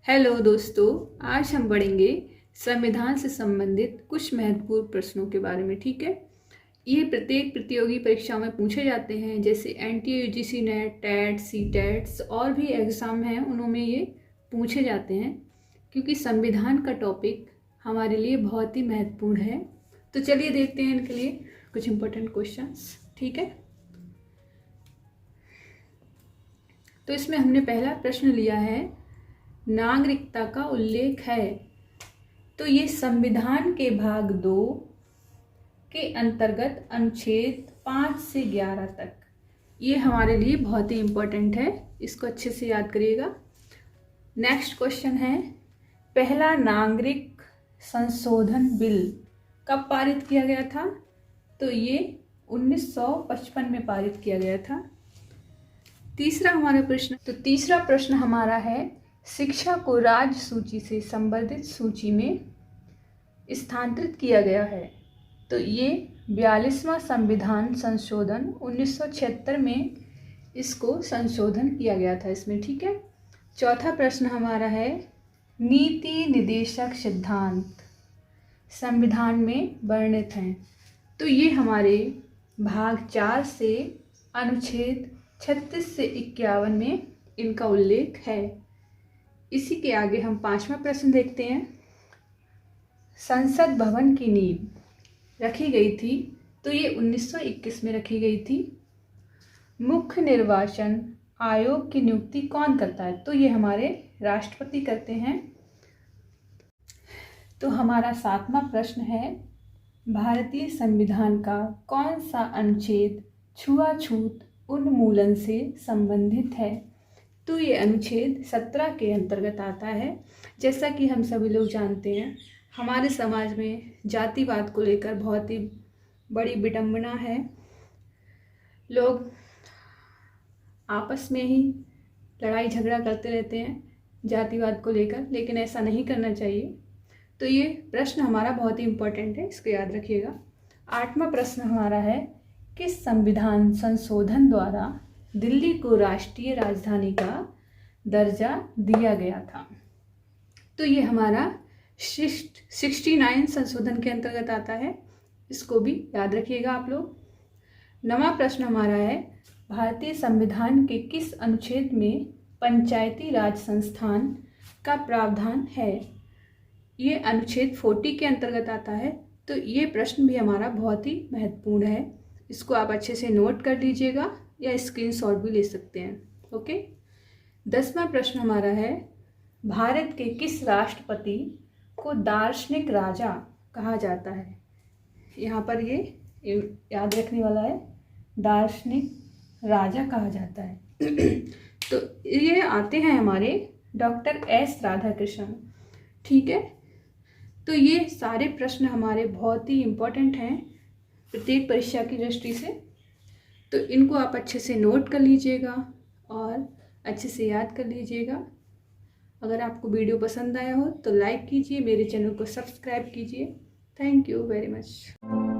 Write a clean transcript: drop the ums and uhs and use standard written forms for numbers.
Hello दोस्तों, आज हम पढ़ेंगे संविधान से संबंधित कुछ महत्वपूर्ण प्रश्नों के बारे में। ठीक है, ये प्रत्येक प्रतियोगी परीक्षाओं में पूछे जाते हैं, जैसे एनटीए, यूजीसी नेट, टेट, सी टेट्स और भी एग्ज़ाम हैं, उनमें ये पूछे जाते हैं क्योंकि संविधान का टॉपिक हमारे लिए बहुत ही महत्वपूर्ण है। तो चलिए देखते हैं इनके लिए कुछ इम्पोर्टेंट क्वेश्चंस। ठीक है, तो इसमें हमने पहला प्रश्न लिया है, नागरिकता का उल्लेख है। तो ये संविधान के भाग 2 के अंतर्गत अनुच्छेद 5 से 11 तक, ये हमारे लिए बहुत ही इम्पोर्टेंट है, इसको अच्छे से याद करिएगा। नेक्स्ट क्वेश्चन है, पहला नागरिक संशोधन बिल कब पारित किया गया था? तो ये 1955 में पारित किया गया था। तीसरा प्रश्न हमारा है, शिक्षा को राज्य सूची से संवर्धित सूची में स्थानांतरित किया गया है। तो ये 42वां संविधान संशोधन 1976 में इसको संशोधन किया गया था इसमें। ठीक है, चौथा प्रश्न हमारा है, नीति निर्देशक सिद्धांत संविधान में वर्णित हैं। तो ये हमारे भाग 4 से अनुच्छेद 36 से 51 में इनका उल्लेख है। इसी के आगे हम 5वां प्रश्न देखते हैं, संसद भवन की नींव रखी गई थी। तो ये 1921 में रखी गई थी। मुख्य निर्वाचन आयोग की नियुक्ति कौन करता है? तो ये हमारे राष्ट्रपति करते हैं। तो हमारा 7वां प्रश्न है, भारतीय संविधान का कौन सा अनुच्छेद छुआछूत उन्मूलन से संबंधित है? तो ये अनुच्छेद 17 के अंतर्गत आता है। जैसा कि हम सभी लोग जानते हैं, हमारे समाज में जातिवाद को लेकर बहुत ही बड़ी विडंबना है। लोग आपस में ही लड़ाई झगड़ा करते रहते हैं जातिवाद को लेकर, लेकिन ऐसा नहीं करना चाहिए। तो ये प्रश्न हमारा बहुत ही इम्पोर्टेंट है, इसको याद रखिएगा। 8वां प्रश्न हमारा है, किस संविधान संशोधन द्वारा दिल्ली को राष्ट्रीय राजधानी का दर्जा दिया गया था? तो ये हमारा 69 संशोधन के अंतर्गत आता है, इसको भी याद रखिएगा आप लोग। 9वां प्रश्न हमारा है, भारतीय संविधान के किस अनुच्छेद में पंचायती राज संस्थान का प्रावधान है? ये अनुच्छेद 40 के अंतर्गत आता है। तो ये प्रश्न भी हमारा बहुत ही महत्वपूर्ण है, इसको आप अच्छे से नोट कर लीजिएगा या स्क्रीनशॉट भी ले सकते हैं। ओके, 10वां प्रश्न हमारा है, भारत के किस राष्ट्रपति को दार्शनिक राजा कहा जाता है? यहाँ पर ये याद रखने वाला है, दार्शनिक राजा कहा जाता है। तो ये आते हैं हमारे डॉक्टर एस राधाकृष्णन। ठीक है, तो ये सारे प्रश्न हमारे बहुत ही इम्पोर्टेंट हैं प्रत्येक परीक्षा की दृष्टि से। तो इनको आप अच्छे से नोट कर लीजिएगा और अच्छे से याद कर लीजिएगा। अगर आपको वीडियो पसंद आया हो तो लाइक कीजिए, मेरे चैनल को सब्सक्राइब कीजिए। Thank you very much.